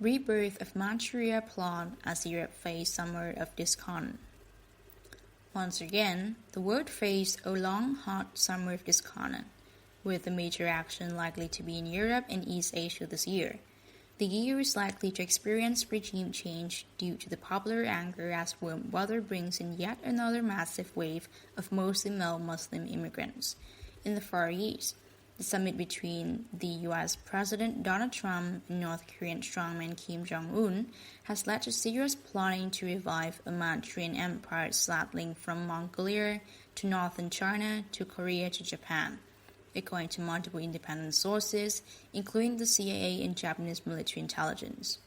Rebirth of Manchuria plot as Europe faced summer of discontent. Once again, the world faced a long, hot summer of discontent, with the major action likely to be in Europe and East Asia this year. The EU is likely to experience regime change due to the popular anger as warm weather brings in yet another massive wave of mostly male Muslim immigrants. In the Far East, the summit between the US President Donald Trump and North Korean strongman Kim Jong-un has led to serious plotting to revive a Manchurian empire straddling from Mongolia to northern China to Korea to Japan, according to multiple independent sources, including the CIA and Japanese military intelligence.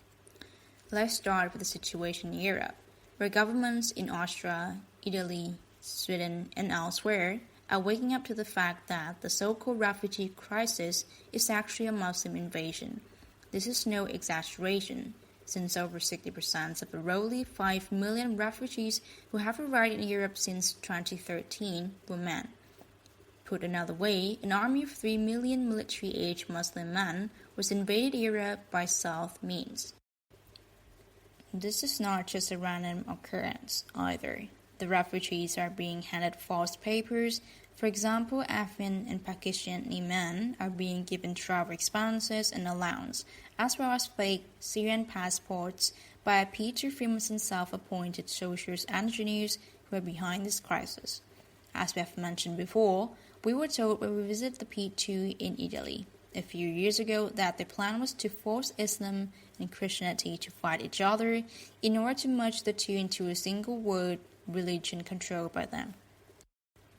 Let's start with the situation in Europe, where governments in Austria, Italy, Sweden, and elsewhere are waking up to the fact that the so-called refugee crisis is actually a Muslim invasion. This is no exaggeration, since over 60% of the roughly 5 million refugees who have arrived in Europe since 2013 were men. Put another way, an army of 3 million military-aged Muslim men was invaded Europe by stealth means. This is not just a random occurrence, either. The refugees are being handed false papers. For example, Afghan and Pakistani men are being given travel expenses and allowance, as well as fake Syrian passports by a Peter Freemason self-appointed social engineers who are behind this crisis. As we have mentioned before, we were told when we visited the P2 in Italy a few years ago that the plan was to force Islam and Christianity to fight each other in order to merge the two into a single world religion controlled by them.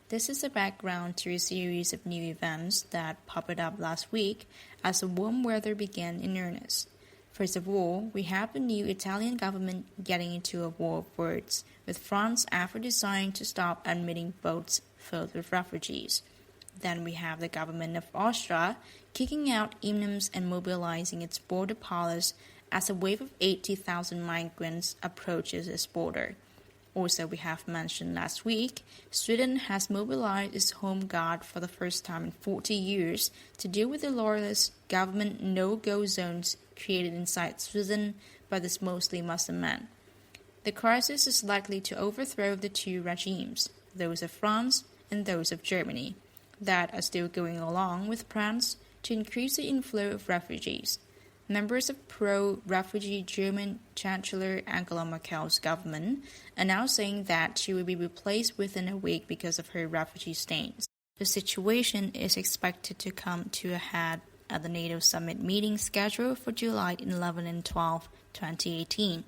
This is the background to a series of new events that popped up last week as the warm weather began in earnest. First of all, we have the new Italian government getting into a war of words with France after deciding to stop admitting boats filled with refugees. Then we have the government of Austria kicking out imams and mobilizing its border police as a wave of 80,000 migrants approaches its border. Also, we have mentioned last week, Sweden has mobilized its home guard for the first time in 40 years to deal with the lawless government no-go zones created inside Sweden by this mostly Muslim men. The crisis is likely to overthrow the two regimes, those of France and those of Germany, that are still going along with plans to increase the inflow of refugees. Members of pro-refugee German Chancellor Angela Merkel's government are now saying that she will be replaced within a week because of her refugee stance. The situation is expected to come to a head at the NATO summit meeting scheduled for July 11 and 12, 2018.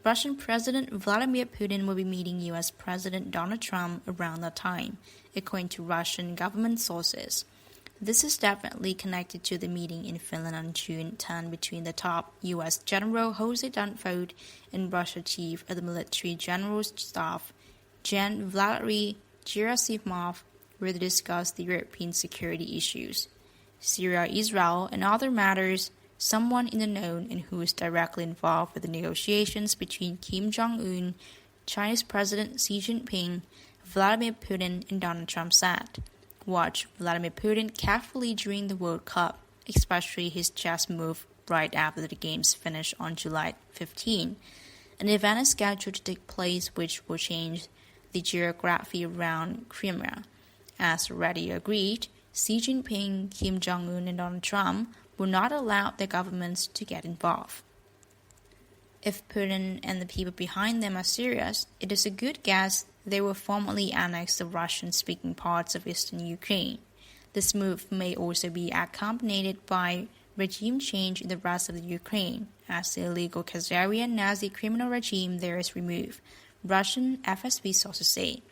Russian President Vladimir Putin will be meeting US President Donald Trump around that time, according to Russian government sources. This is definitely connected to the meeting in Finland on June 10 between the top U.S. General Jose Dunford and Russia Chief of the Military General Staff, Gen. Valery Gerasimov, where they discussed the European security issues, Syria, Israel, and other matters. Someone in the know and who is directly involved with the negotiations between Kim Jong-un, Chinese President Xi Jinping, Vladimir Putin, and Donald Trump said. Watch Vladimir Putin carefully during the World Cup, especially his chess move right after the games finish on July 15. An event is scheduled to take place which will change the geography around Crimea. As already agreed, Xi Jinping, Kim Jong-un, and Donald Trump will not allow their governments to get involved. If Putin and the people behind them are serious, it is a good guess they will formally annex the Russian-speaking parts of eastern Ukraine. This move may also be accompanied by regime change in the rest of the Ukraine, as the illegal Khazarian Nazi criminal regime there is removed, Russian FSB sources say.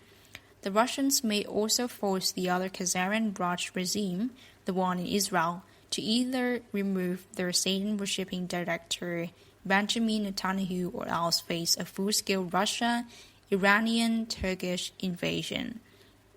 The Russians may also force the other Khazarian Raj regime, the one in Israel, to either remove their Satan-worshipping director Benjamin Netanyahu or else face a full-scale Russia, Iranian, Turkish invasion.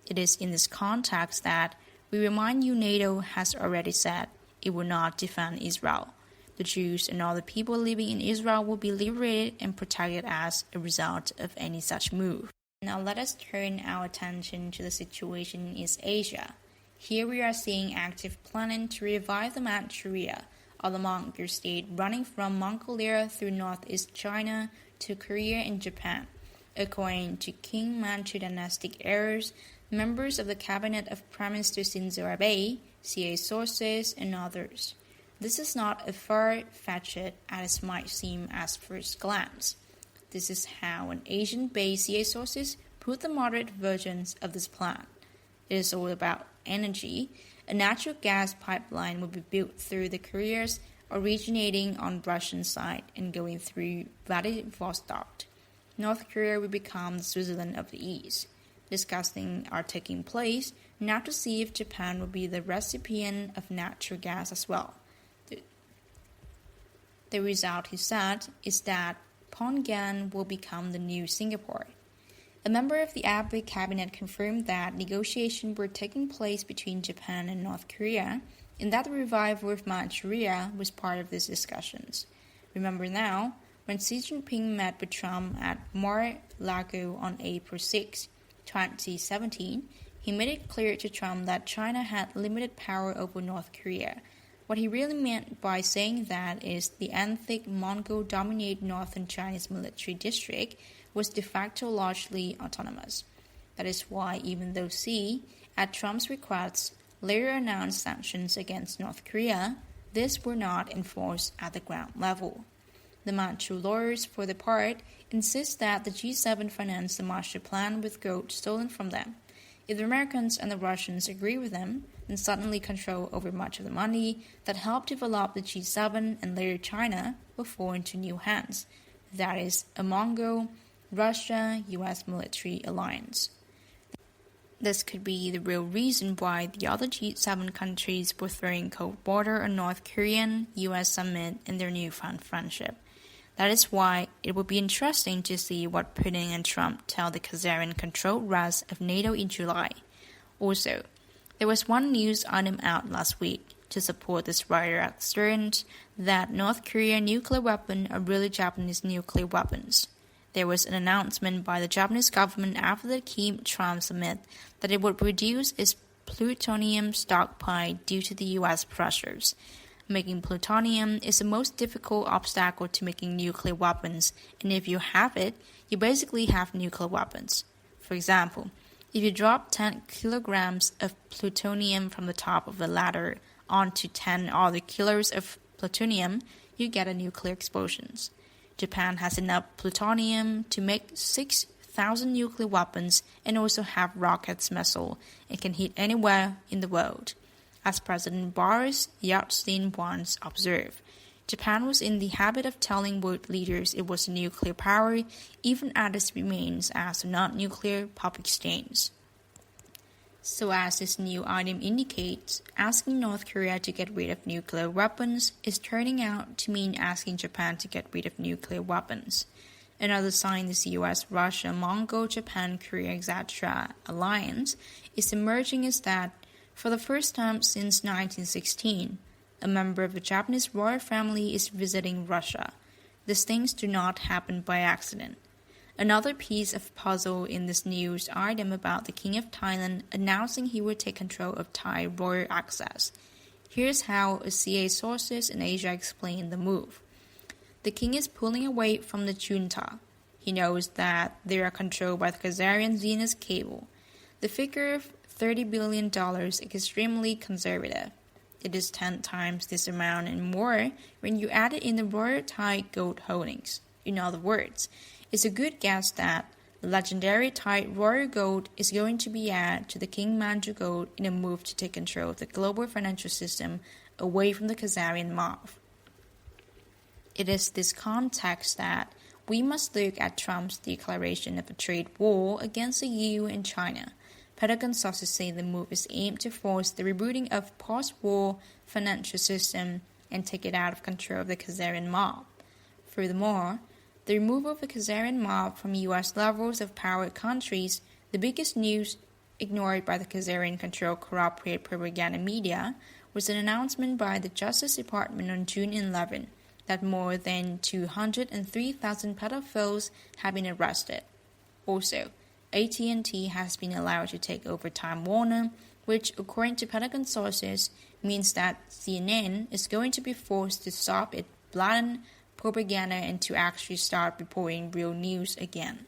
It is in this context that we remind you NATO has already said it will not defend Israel. The Jews and all the people living in Israel will be liberated and protected as a result of any such move. Now let us turn our attention to the situation in East Asia. Here we are seeing active planning to revive the Manchuria of the Mongol state running from Mongolia through northeast China to Korea and Japan, according to Qing Manchu dynastic heirs, members of the cabinet of Prime Minister Shinzo Abe, CIA sources, and others. This is not as far-fetched as it might seem at first glance. This is how an Asian-based CIA sources put the moderate versions of this plan. It is all about energy. A natural gas pipeline will be built through the Koreas, originating on Russian side and going through Vladivostok. North Korea will become the Switzerland of the East. Discussing are taking place now to see if Japan will be the recipient of natural gas as well. The result, he said, is that Pyongyang will become the new Singapore. A member of the Abe cabinet confirmed that negotiations were taking place between Japan and North Korea, and that the revival of Manchuria was part of these discussions. Remember now, when Xi Jinping met with Trump at Mar-a-Lago on April 6, 2017, he made it clear to Trump that China had limited power over North Korea. What he really meant by saying that is the ethnic Mongol-dominated northern Chinese military district was de facto largely autonomous. That is why, even though Xi, at Trump's request, later announced sanctions against North Korea, these were not enforced at the ground level. The Manchu lawyers, for their part, insist that the G7 financed the Marshall Plan with gold stolen from them. If the Americans and the Russians agree with them, and suddenly control over much of the money that helped develop the G7 and later China will fall into new hands. That is, a Mongol, Russia-US military alliance. This could be the real reason why the other G7 countries were throwing cold water on North Korean-US summit and their newfound friendship. That is why it will be interesting to see what Putin and Trump tell the Khazarian-controlled rest of NATO in July. Also, there was one news item out last week to support this writer assertion that North Korean nuclear weapons are really Japanese nuclear weapons. There was an announcement by the Japanese government after the Kim-Trump summit that it would reduce its plutonium stockpile due to the U.S. pressures. Making plutonium is the most difficult obstacle to making nuclear weapons, and if you have it, you basically have nuclear weapons. For example, if you drop 10 kilograms of plutonium from the top of a ladder onto 10 other kilos of plutonium, you get a nuclear explosion. Japan has enough plutonium to make 6,000 nuclear weapons and also have rockets missile and can hit anywhere in the world. As President Boris Yeltsin once observed, Japan was in the habit of telling world leaders it was a nuclear power, even as it remains as a non-nuclear public state. So as this new item indicates, asking North Korea to get rid of nuclear weapons is turning out to mean asking Japan to get rid of nuclear weapons. Another sign this US, Russia, Mongol, Japan, Korea, etc. alliance is emerging is that, for the first time since 1916, a member of the Japanese royal family is visiting Russia. These things do not happen by accident. Another piece of puzzle in this news item about the King of Thailand announcing he would take control of Thai royal access. Here's how CIA sources in Asia explain the move. The king is pulling away from the junta. He knows that they are controlled by the Khazarian Zenith cable. The figure of $30 billion is extremely conservative. It is 10 times this amount and more when you add it in the Royal Thai gold holdings. In other words, it's a good guess that the legendary Thai Royal Gold is going to be added to the King Manchu Gold in a move to take control of the global financial system away from the Khazarian mob. It is this context that we must look at Trump's declaration of a trade war against the EU and China. Pentagon sources say the move is aimed to force the rebooting of post-war financial system and take it out of control of the Khazarian mob. Furthermore, the removal of the Khazarian mob from U.S. levels of power countries, the biggest news ignored by the Khazarian-controlled corporate propaganda media, was an announcement by the Justice Department on June 11 that more than 203,000 pedophiles have been arrested. Also, AT&T has been allowed to take over Time Warner, which, according to Pentagon sources, means that CNN is going to be forced to stop its blatant propaganda and to actually start reporting real news again.